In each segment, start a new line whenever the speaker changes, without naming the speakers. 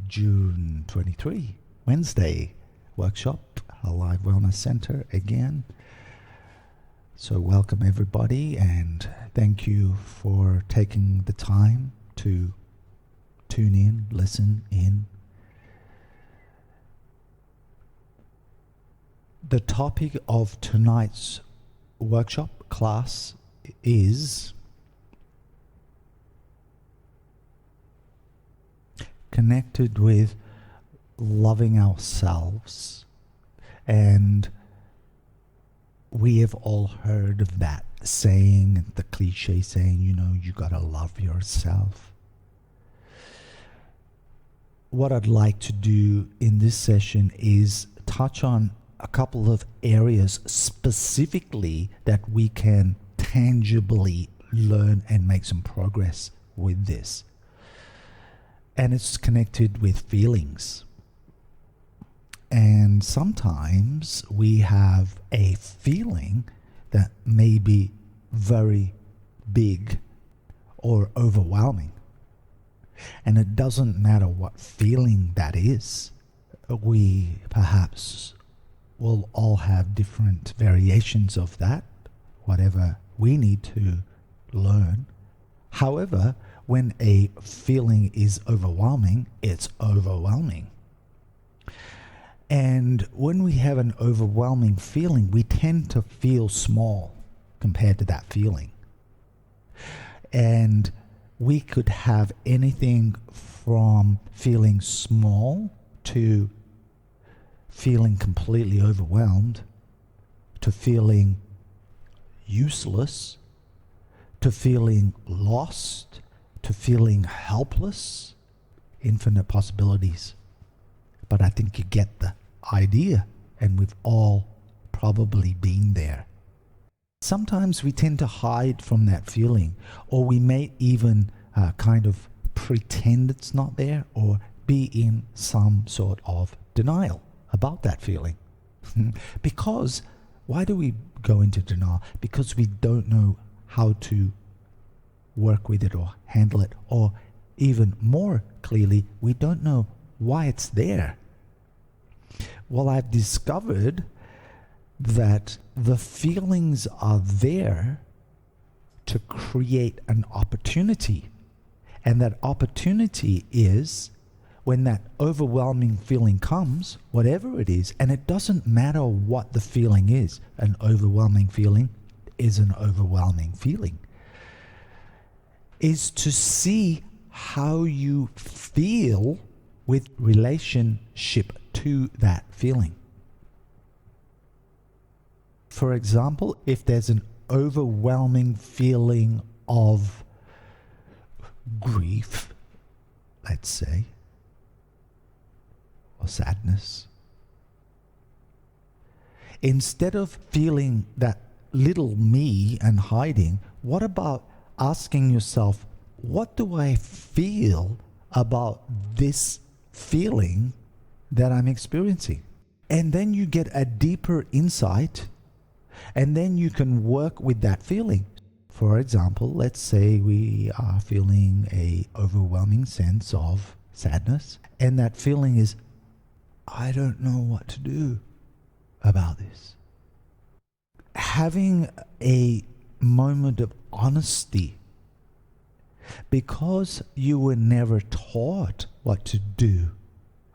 June 23, Wednesday, workshop, Alive Wellness Center again. So welcome everybody, and thank you for taking the time to tune in, listen in. The topic of tonight's workshop class is connected with loving ourselves. And we have all heard of that saying, the cliche saying, you gotta love yourself. What I'd like to do in this session is touch on a couple of areas specifically that we can tangibly learn and make some progress with this. And it's connected with feelings. And sometimes we have a feeling that may be very big or overwhelming. And it doesn't matter what feeling that is. We perhaps will all have different variations of that, whatever we need to learn. However, when a feeling is overwhelming, it's overwhelming. And when we have an overwhelming feeling, we tend to feel small compared to that feeling. And we could have anything from feeling small to feeling completely overwhelmed, to feeling useless, to feeling lost, to feeling helpless. Infinite possibilities. But I think you get the idea, and we've all probably been there. Sometimes we tend to hide from that feeling, or we may even kind of pretend it's not there, or be in some sort of denial about that feeling. Because, why do we go into denial? Because we don't know how to work with it or handle it, or even more clearly, we don't know why it's there. Well, I've discovered that the feelings are there to create an opportunity. And that opportunity is when that overwhelming feeling comes, whatever it is, and it doesn't matter what the feeling is. An overwhelming feeling is an overwhelming feeling. Is to see how you feel with relationship to that feeling. For example, if there's an overwhelming feeling of grief, let's say, or sadness, instead of feeling that little me and hiding, what about asking yourself, what do I feel about this feeling that I'm experiencing? And then you get a deeper insight, and then you can work with that feeling. For example, let's say we are feeling a overwhelming sense of sadness, and that feeling is, I don't know what to do about this. Having a moment of honesty, because you were never taught what to do,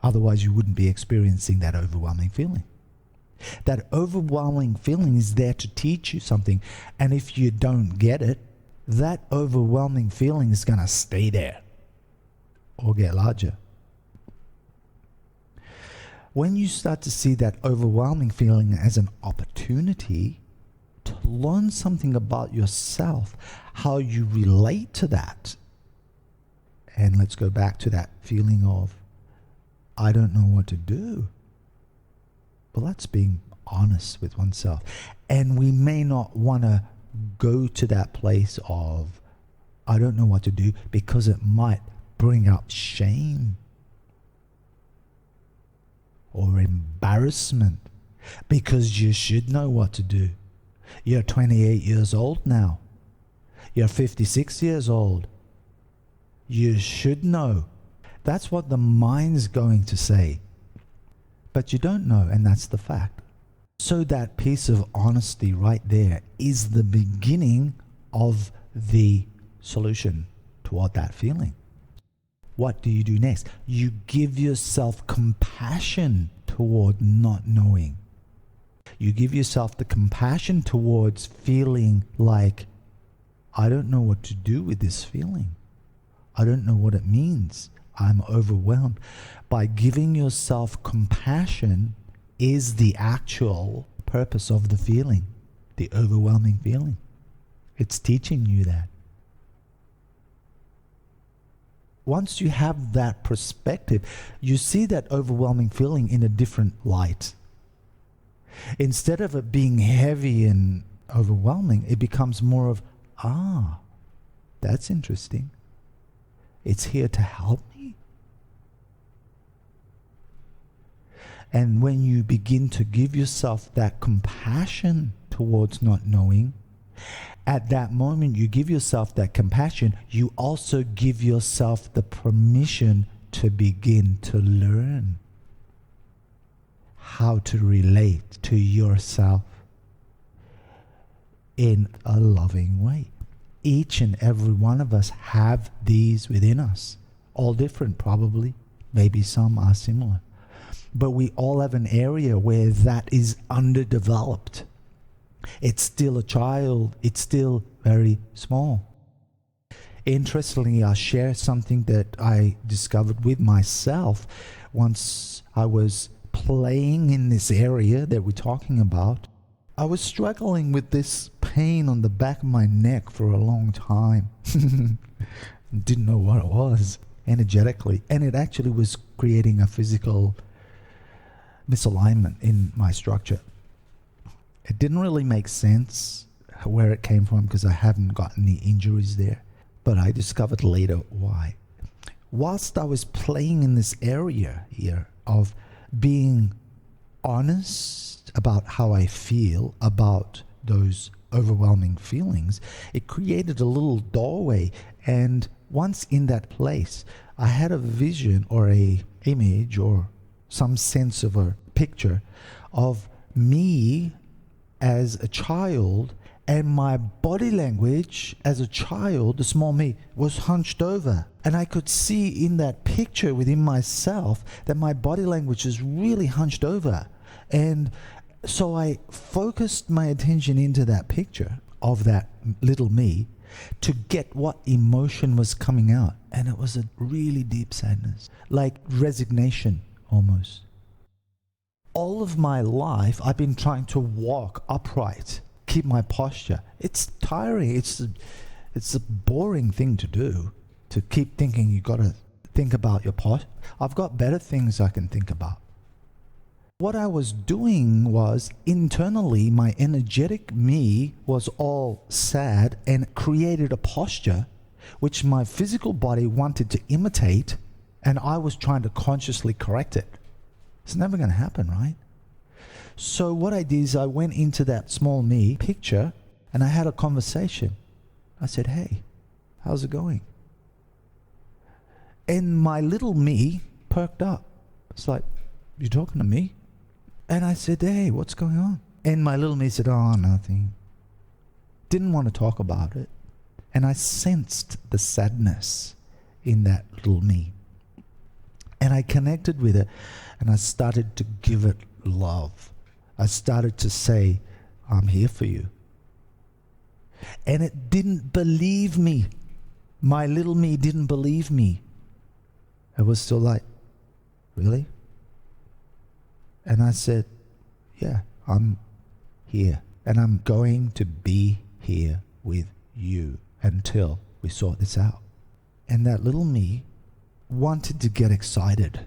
otherwise you wouldn't be experiencing that overwhelming feeling. That overwhelming feeling is there to teach you something, and if you don't get it, that overwhelming feeling is going to stay there or get larger. When you start to see that overwhelming feeling as an opportunity to learn something about yourself, how you relate to that, and let's go back to that feeling of, I don't know what to do. Well, that's being honest with oneself. And we may not want to go to that place of, I don't know what to do, because it might bring up shame or embarrassment, because you should know what to do. You're 28 years old now. You're 56 years old. You should know. That's what the mind's going to say. But you don't know, and that's the fact. So that piece of honesty right there is the beginning of the solution toward that feeling. What do you do next? You give yourself compassion toward not knowing. You give yourself the compassion towards feeling like, I don't know what to do with this feeling. I don't know what it means. I'm overwhelmed. By giving yourself compassion is the actual purpose of the feeling, the overwhelming feeling. It's teaching you that. Once you have that perspective, you see that overwhelming feeling in a different light. Instead of it being heavy and overwhelming, it becomes more of, that's interesting. It's here to help me. And when you begin to give yourself that compassion towards not knowing, at that moment you give yourself that compassion, you also give yourself the permission to begin to learn how to relate to yourself in a loving way. Each and every one of us have these within us. All different probably. Maybe some are similar. But we all have an area where that is underdeveloped. It's still a child. It's still very small. Interestingly, I'll share something that I discovered with myself once I was playing in this area that we're talking about. I was struggling with this pain on the back of my neck for a long time. Didn't know what it was energetically. And it actually was creating a physical misalignment in my structure. It didn't really make sense where it came from because I haven't got any injuries there. But I discovered later why. Whilst I was playing in this area here of being honest about how I feel about those overwhelming feelings, it created a little doorway. And once in that place, I had a vision or a image or some sense of a picture of me as a child, and my body language as a child, the small me, was hunched over. And I could see in that picture within myself that my body language is really hunched over. And so I focused my attention into that picture of that little me to get what emotion was coming out. And it was a really deep sadness, like resignation almost. All of my life, I've been trying to walk upright, keep my posture. It's tiring. It's a boring thing to do, to keep thinking you got to think about your posture. I've got better things I can think about. What I was doing was, internally, my energetic me was all sad and created a posture which my physical body wanted to imitate, and I was trying to consciously correct it. It's never going to happen, right? So what I did is I went into that small me picture and I had a conversation. I said, hey, how's it going? And my little me perked up. It's like, you talking to me? And I said, hey, what's going on? And my little me said, oh, nothing. Didn't want to talk about it. And I sensed the sadness in that little me. And I connected with it, and I started to give it love. I started to say, I'm here for you. And it didn't believe me. My little me didn't believe me. It was still like, really? And I said, yeah, I'm here. And I'm going to be here with you until we sort this out. And that little me wanted to get excited,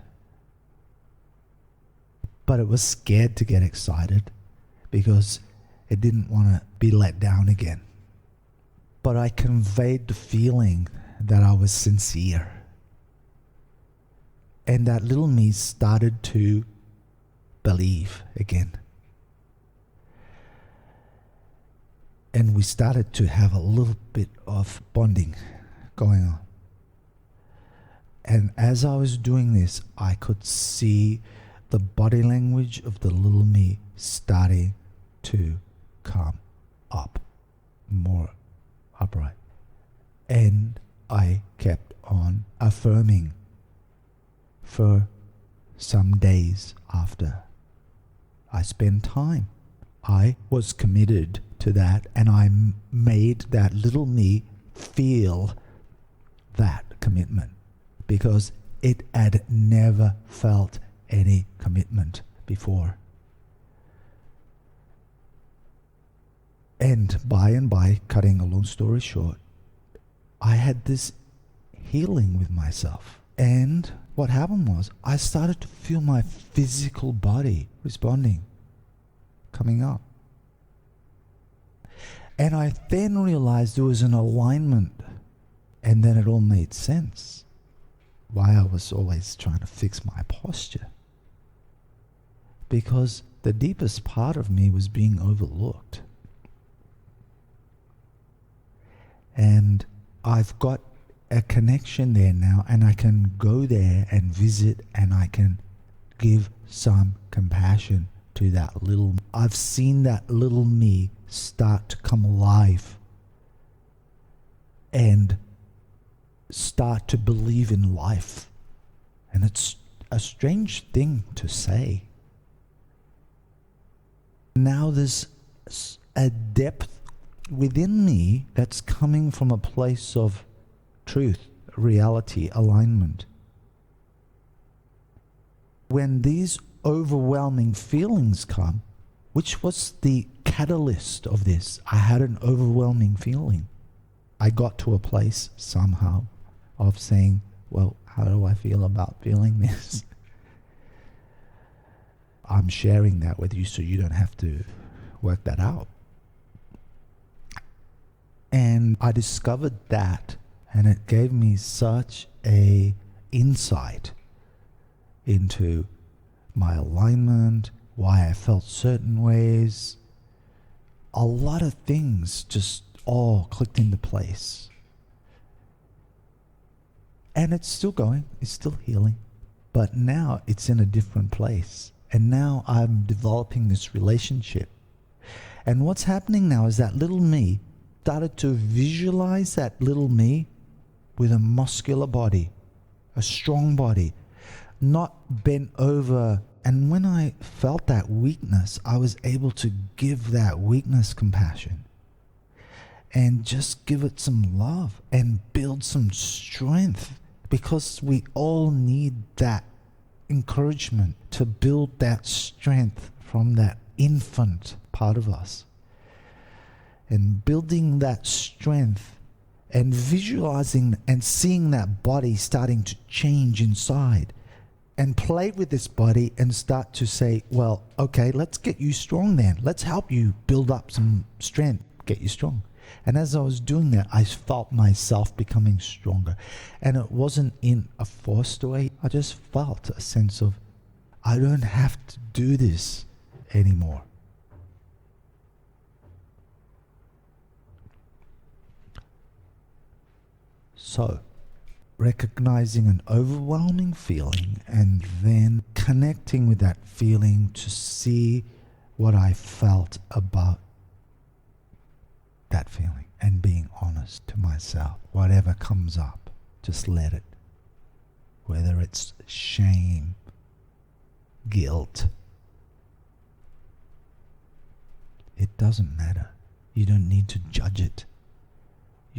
but it was scared to get excited because it didn't want to be let down again. But I conveyed the feeling that I was sincere, and that little me started to believe again, and we started to have a little bit of bonding going on. And as I was doing this, I could see the body language of the little me starting to come up, more upright. And I kept on affirming for some days after. I spent time. I was committed to that, and I made that little me feel that commitment, because it had never felt any commitment before. And by, cutting a long story short, I had this healing with myself. And what happened was, I started to feel my physical body responding, coming up. And I then realized there was an alignment, and then it all made sense why I was always trying to fix my posture. Because the deepest part of me was being overlooked. And I've got a connection there now, and I can go there and visit, and I can give some compassion to that little. I've seen that little me start to come alive and start to believe in life. And it's a strange thing to say. Now there's a depth within me that's coming from a place of truth, reality, alignment. When these overwhelming feelings come, which was the catalyst of this, I had an overwhelming feeling. I got to a place somehow of saying, well, how do I feel about feeling this? I'm sharing that with you so you don't have to work that out. And I discovered that, and it gave me such a insight into my alignment, why I felt certain ways. A lot of things just all clicked into place. And it's still going, it's still healing, but now it's in a different place. And now I'm developing this relationship. And what's happening now is that little me started to visualize that little me with a muscular body, a strong body, not bent over. And when I felt that weakness, I was able to give that weakness compassion and just give it some love and build some strength, because we all need that encouragement to build that strength from that infant part of us. And building that strength and visualizing and seeing that body starting to change inside, and play with this body and start to say, well, okay, let's get you strong then. Let's help you build up some strength, get you strong. And as I was doing that, I felt myself becoming stronger. And it wasn't in a forced way. I just felt a sense of, I don't have to do this anymore. So, recognizing an overwhelming feeling and then connecting with that feeling to see what I felt about that feeling, and being honest to myself. Whatever comes up, just let it. Whether it's shame, guilt, it doesn't matter. You don't need to judge it.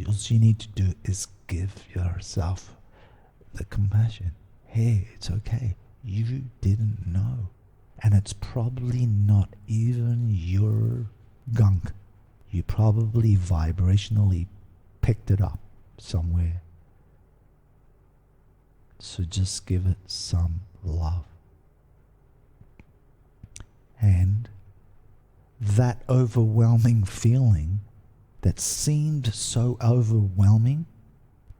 All you need to do is give yourself the compassion. Hey, it's okay. You didn't know. And it's probably not even your gunk. You probably vibrationally picked it up somewhere. So just give it some love. And that overwhelming feeling that seemed so overwhelming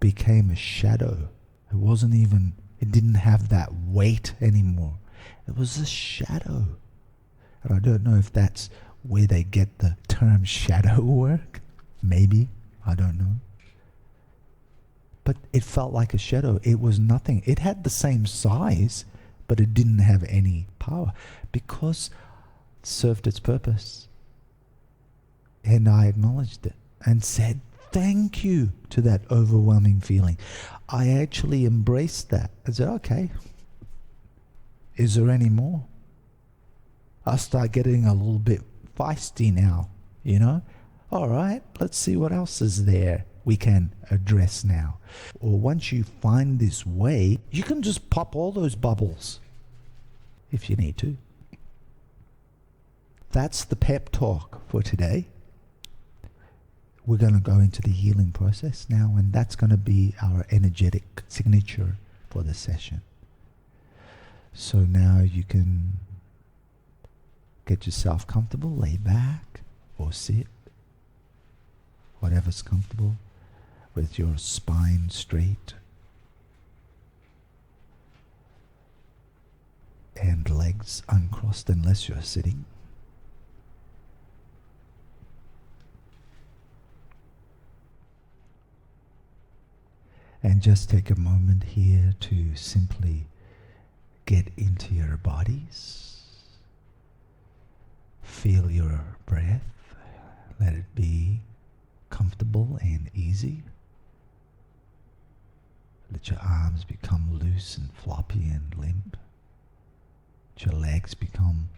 became a shadow. It didn't have that weight anymore. It was a shadow. And I don't know if that's where they get the term shadow work. Maybe, I don't know. but it felt like a shadow. It was nothing. It had the same size, but it didn't have any power because it served its purpose. And I acknowledged it and said thank you to that overwhelming feeling. I actually embraced that. I said, okay, is there any more? I start getting a little bit feisty now, you know? All right, let's see what else is there we can address now. Or once you find this way, you can just pop all those bubbles if you need to. That's the pep talk for today. We're going to go into the healing process now, and that's going to be our energetic signature for the session. So now you can get yourself comfortable, lay back or sit, whatever's comfortable, with your spine straight and legs uncrossed unless you're sitting. And just take a moment here to simply get into your bodies. Feel your breath. Let it be comfortable and easy. Let your arms become loose and floppy and limp. Let your legs become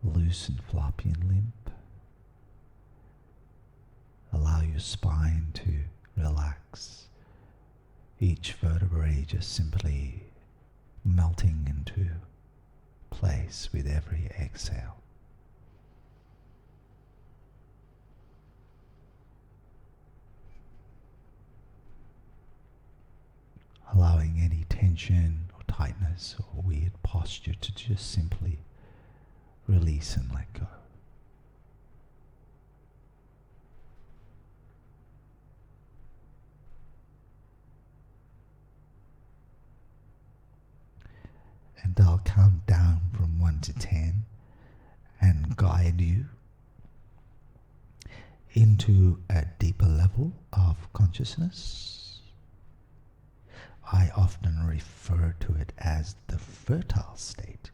loose and floppy and limp. Allow your spine to relax. Each vertebrae just simply melting into place with every exhale. Allowing any tension or tightness or weird posture to just simply release and let go. And I'll count down from 1 to 10 and guide you into a deeper level of consciousness. I often refer to it as the fertile state,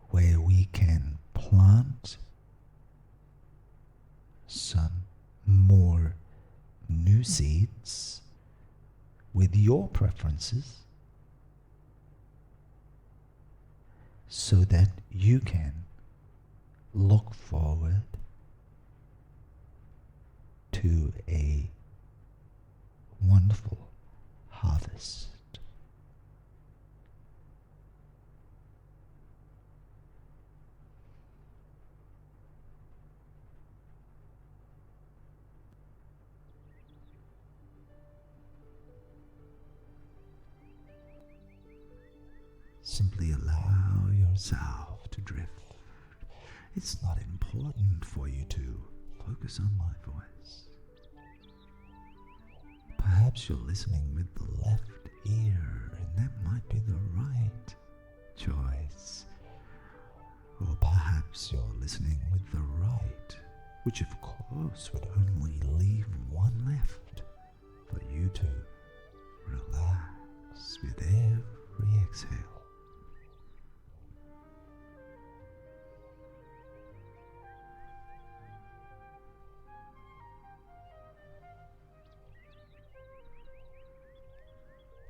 where we can plant some more new seeds with your preferences, so that you can look forward to a wonderful harvest. Simply allow yourself to drift. It's not important for you to focus on my voice. Perhaps you're listening with the left ear, and that might be the right choice. Or perhaps you're listening with the right, which of course would only leave one left for you to relax with every exhale.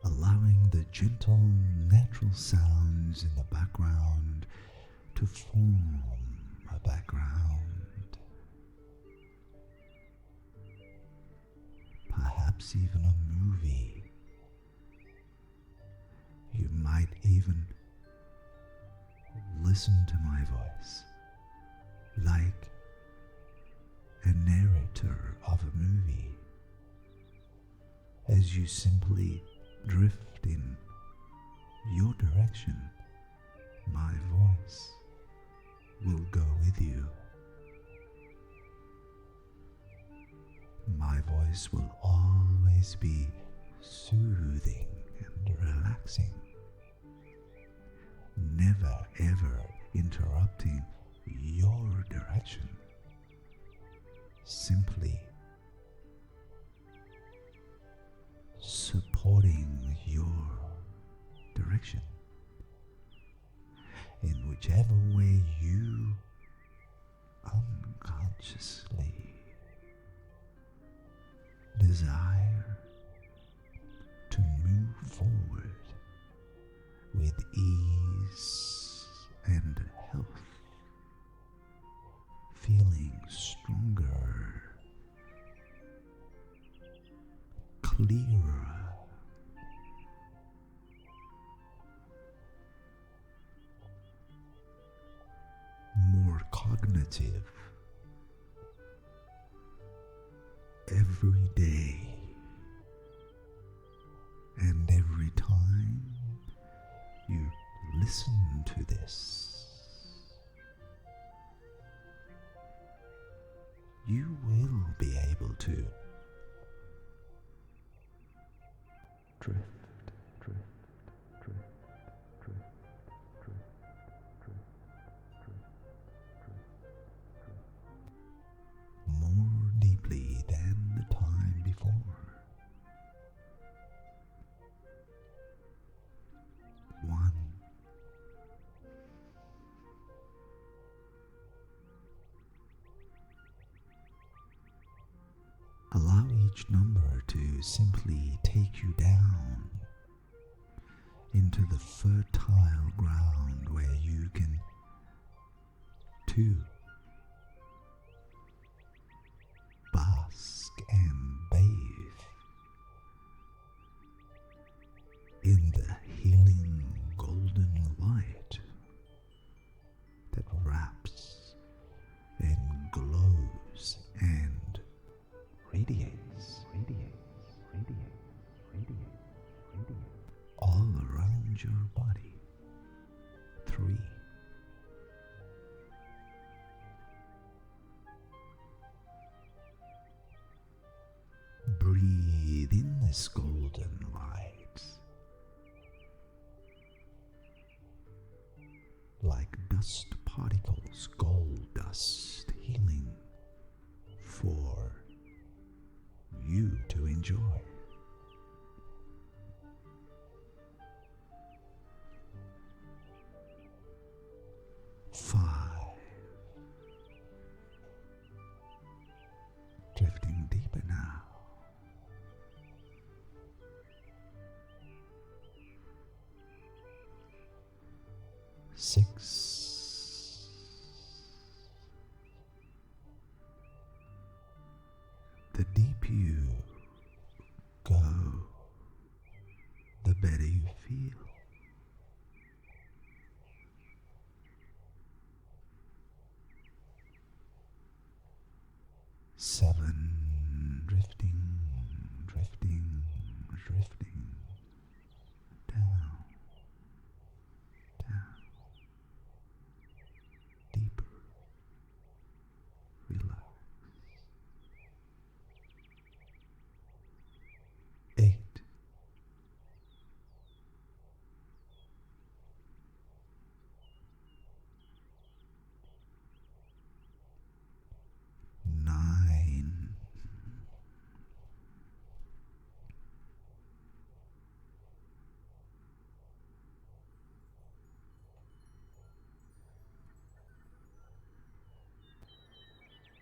Allowing the gentle, natural sounds in the background to form a background. Perhaps even a movie. You might even listen to my voice like a narrator of a movie, as you simply drift in your direction. My voice will go with you. My voice will always be soothing and relaxing, never ever interrupting your direction. Simply supporting your direction in whichever way you unconsciously desire to move forward with ease and health, feeling stronger, clearer, more cognitive every day and every time you listen to this, you will be able to drift, drift, drift, drift, drift, drift, drift, drift, more deeply than the time before. One. Allow each number to simply take you down into the fertile ground where you can too bask and bathe in the healing golden light that wraps and glows and radiates all around your body. 3. Breathe in this golden light like dust particles, gold dust, healing for you to enjoy. 5. Drifting deeper now. 6. The deeper you go, the better you feel. 7. Drifting, drifting, drifting down, down, deeper, relax. 8. 9.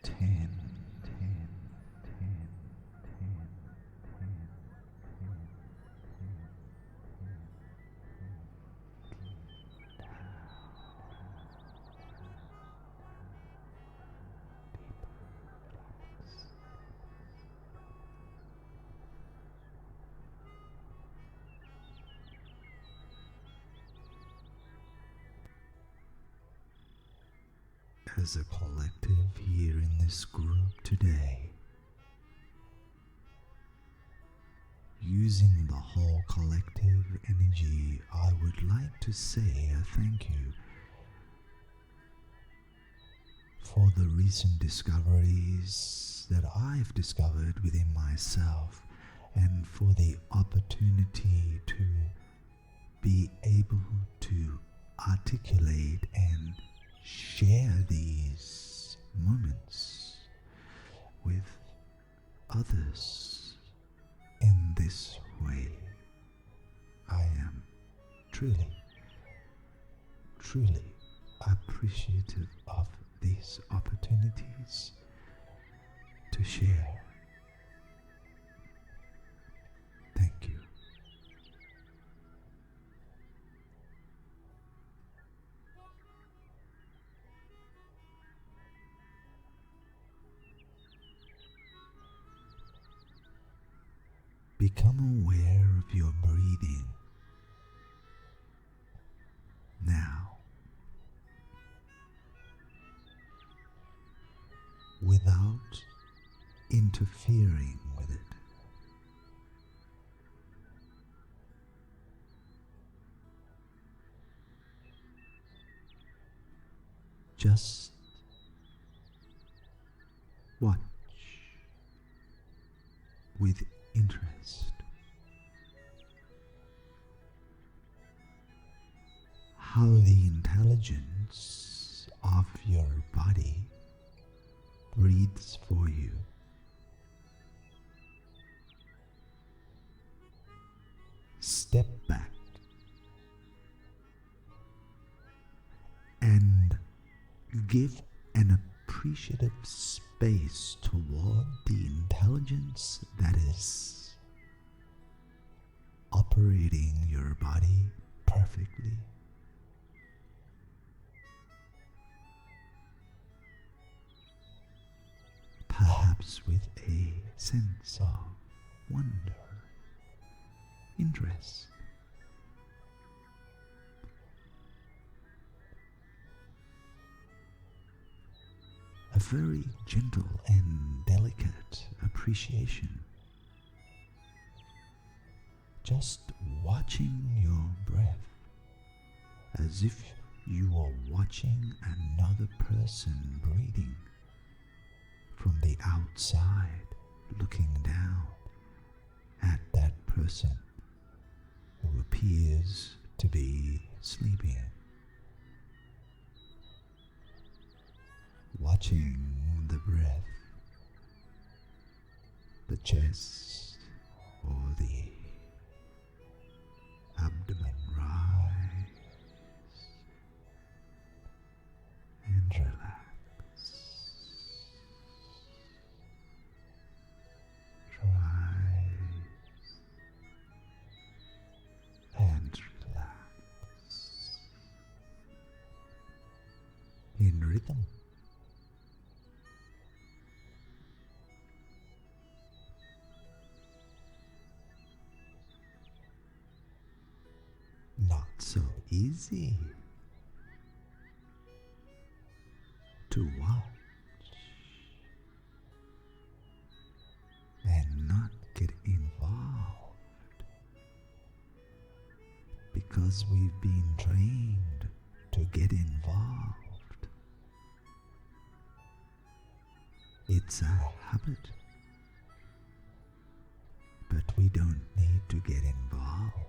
10. 10. As a collective here in this group today, using the whole collective energy, I would like to say a thank you for the recent discoveries that I've discovered within myself, and for the opportunity to be able to articulate and share these moments with others in in this way. I am truly, truly appreciative of these opportunities to share. Thank you. Become aware of your breathing now, without interfering with it. Just watch with interest how the intelligence of your body breathes for you. Step back and give an appreciative space toward the intelligence that is operating your body perfectly. Perhaps with a sense of wonder, interest. A very gentle and delicate appreciation. Just watching your breath as if you were watching another person breathing from the outside, looking down at that person who appears to be sleeping. Watching the breath, the chest or the abdomen rise and relax. Rise and relax in rhythm. Not so easy to watch and not get involved, because we've been trained to get involved. It's a habit, but we don't need to get involved.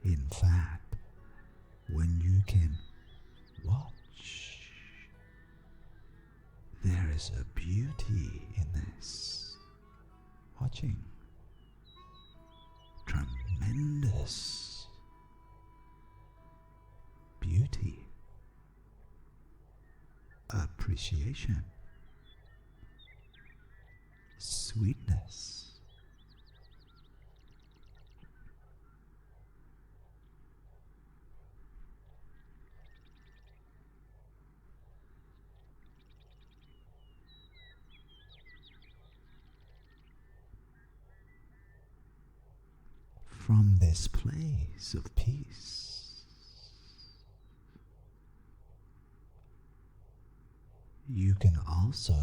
In fact, when you can watch, there is a beauty in this. Watching. Tremendous beauty. Appreciation. Sweetness. From this place of peace, you can also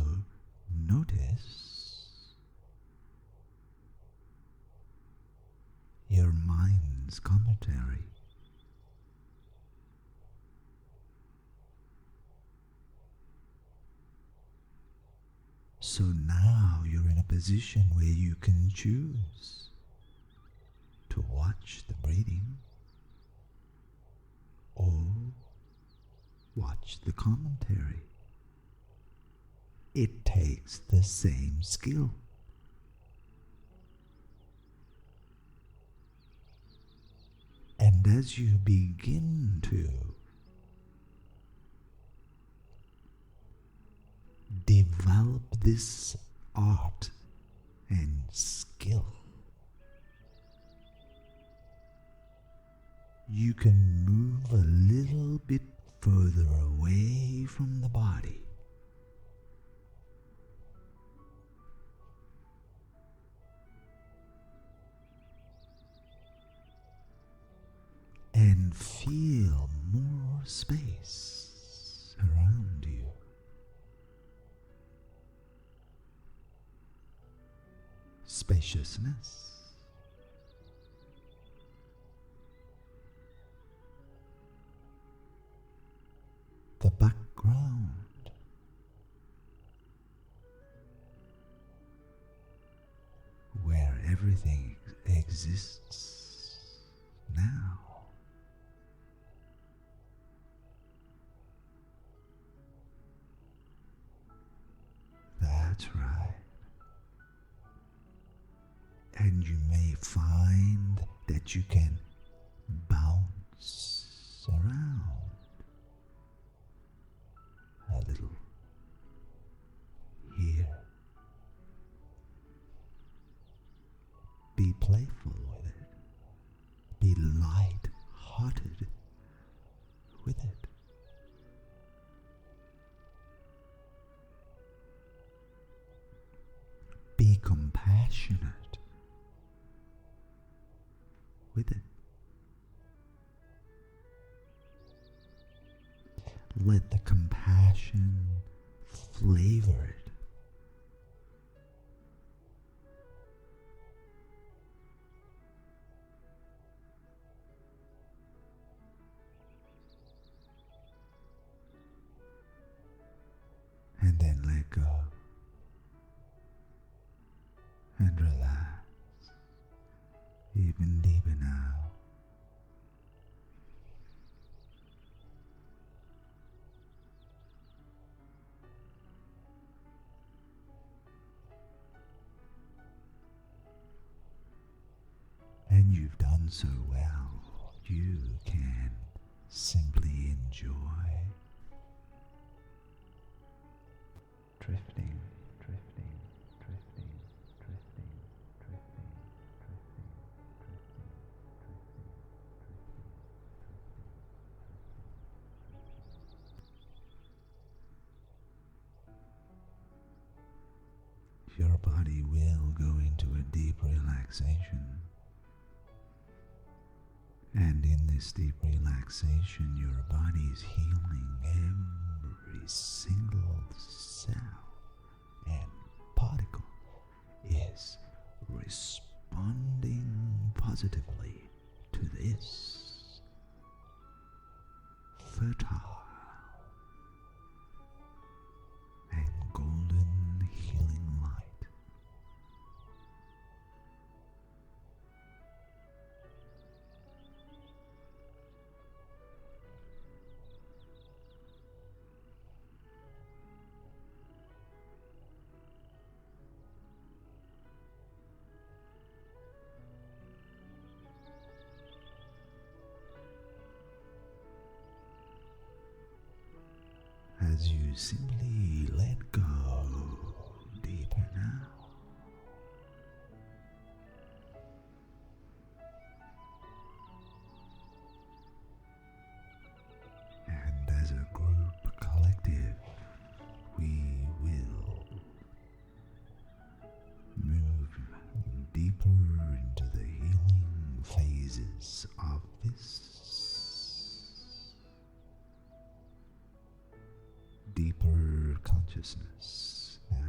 notice your mind's commentary. So now you're in a position where you can choose to watch the breathing or watch the commentary. It takes the same skill. And as you begin to develop this art and skill, you can move a little bit further away from the body and feel more space around you. Spaciousness. The background. Where everything exists now. That's right. And you may find that you can bounce around a little here. Be playful with it. Be light-hearted with it. Be compassionate with it. Let the compassion flavor it. And then let go. And relax even deeper now. And you've done so well, you can simply enjoy drifting, drifting, drifting, drifting, drifting, drifting, drifting, drifting. Your body will go into a deep relaxation. And in this deep relaxation, your body is healing every single cell and particle is responding positively to this fertile and golden healing light. As you simply let go deeper now. And as a group collective, we will move deeper into the healing phases of this deeper consciousness now.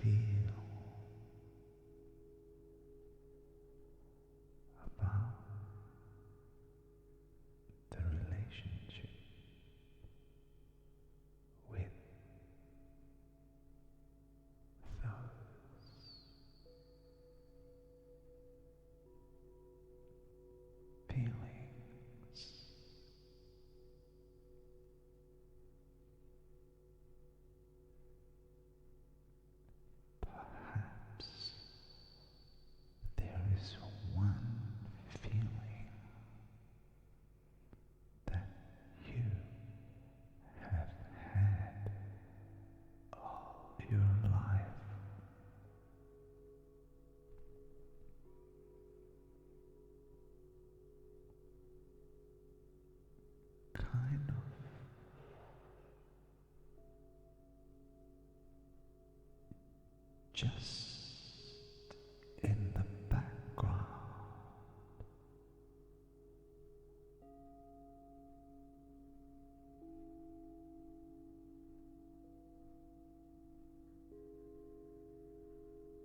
feel about the relationship with those feelings. Perhaps there is one feeling that you have had all your life. Kind of just in the background,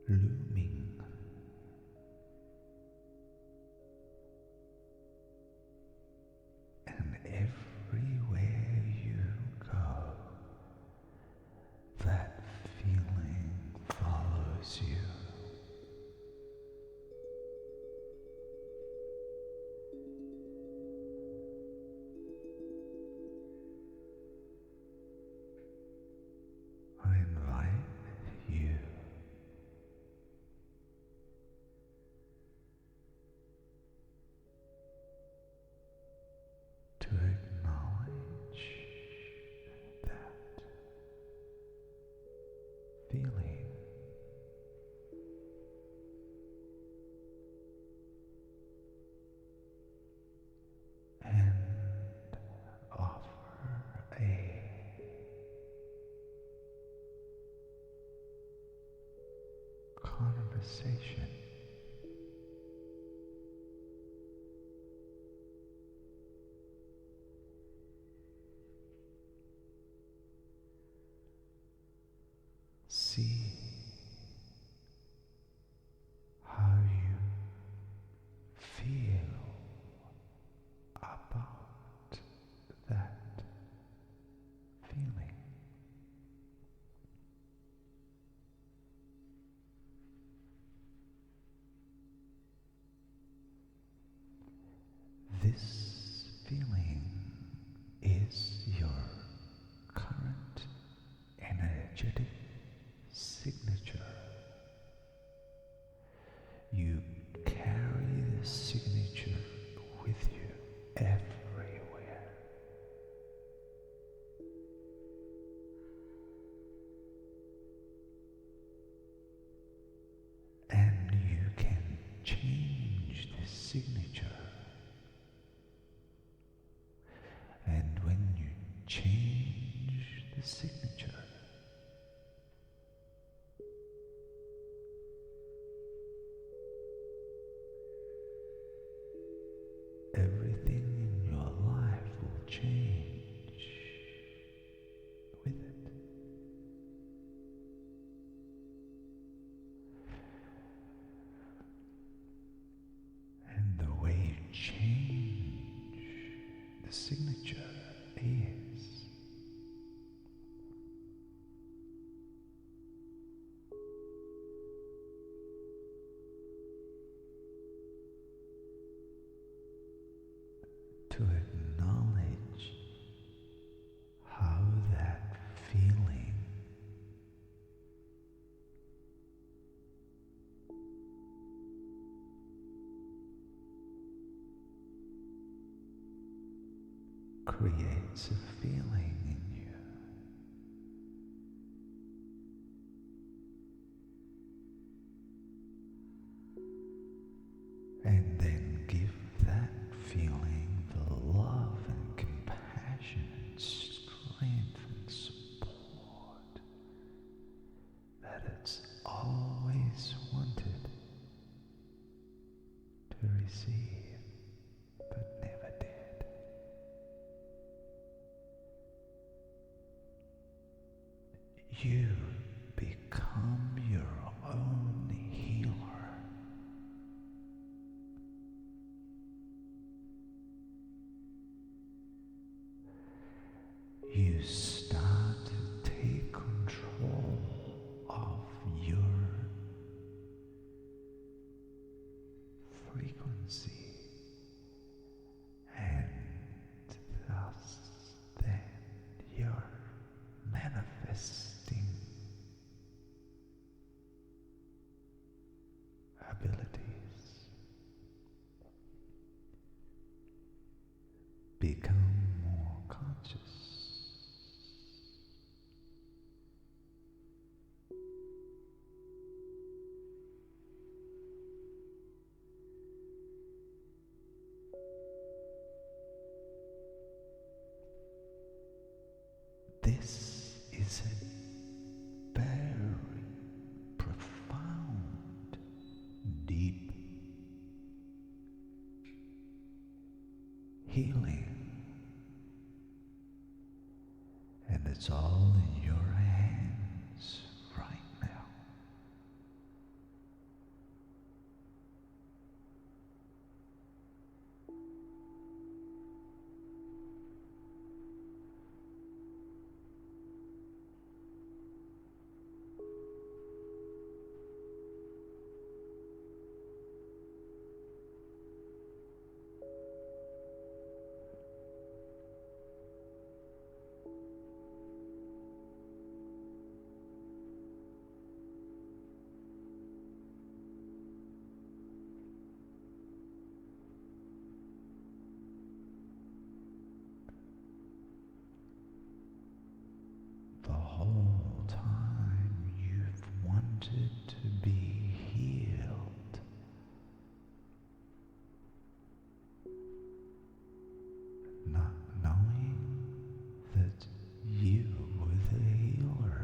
looming, and everywhere you go, that feeling follows you. I invite you to acknowledge that feeling and offer a conversation. See how you feel about that feeling. This feeling is your current energetic signature. You carry the signature with you everywhere. And you can change the signature. And when you change the signature, everything in your life will change with it. And the way you change the signature is to acknowledge how that feeling creates a feeling in you. And then give that feeling the love and compassion and strength and support that it's always wanted to receive but never did. You become
frequency, and thus then you're manifesting abilities. Become more conscious. This is a very profound, deep healing, and it's all in your hands right now. The whole time you've wanted to be healed, not knowing that you were the healer.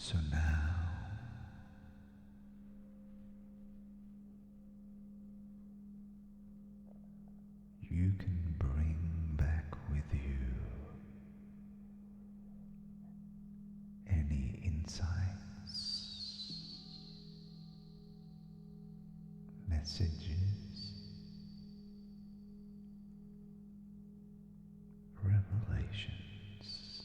So now you can bring back with you any insights, messages, revelations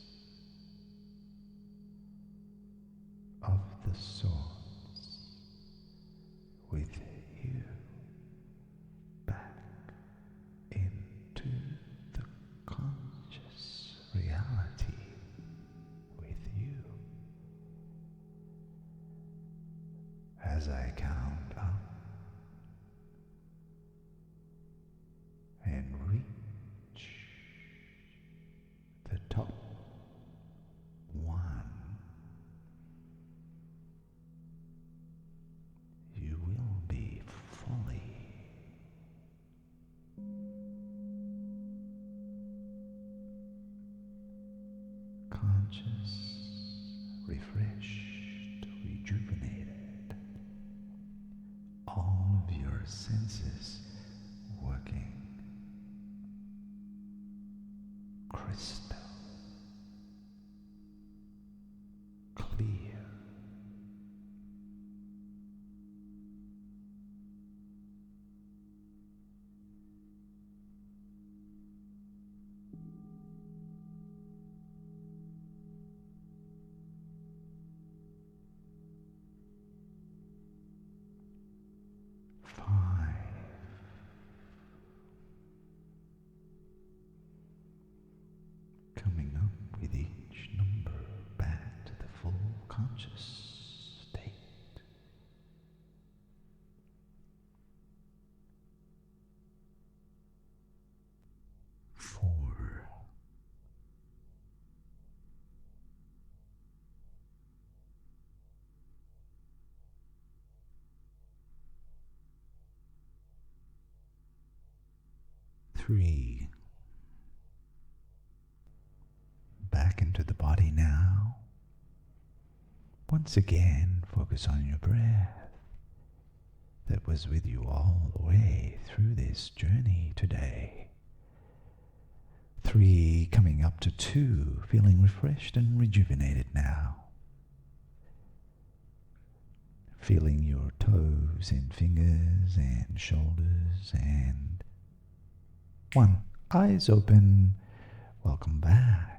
of the source with you back into the conscious reality with you. As I count up and reach the top 1, you will be fully conscious, refreshed, rejuvenated. All of your senses working crystal clear. Coming up with each number back to the full conscious state. 4, 3, Once again, focus on your breath that was with you all the way through this journey today. 3, coming up to 2, feeling refreshed and rejuvenated now. Feeling your toes and fingers and shoulders, and 1, eyes open. Welcome back.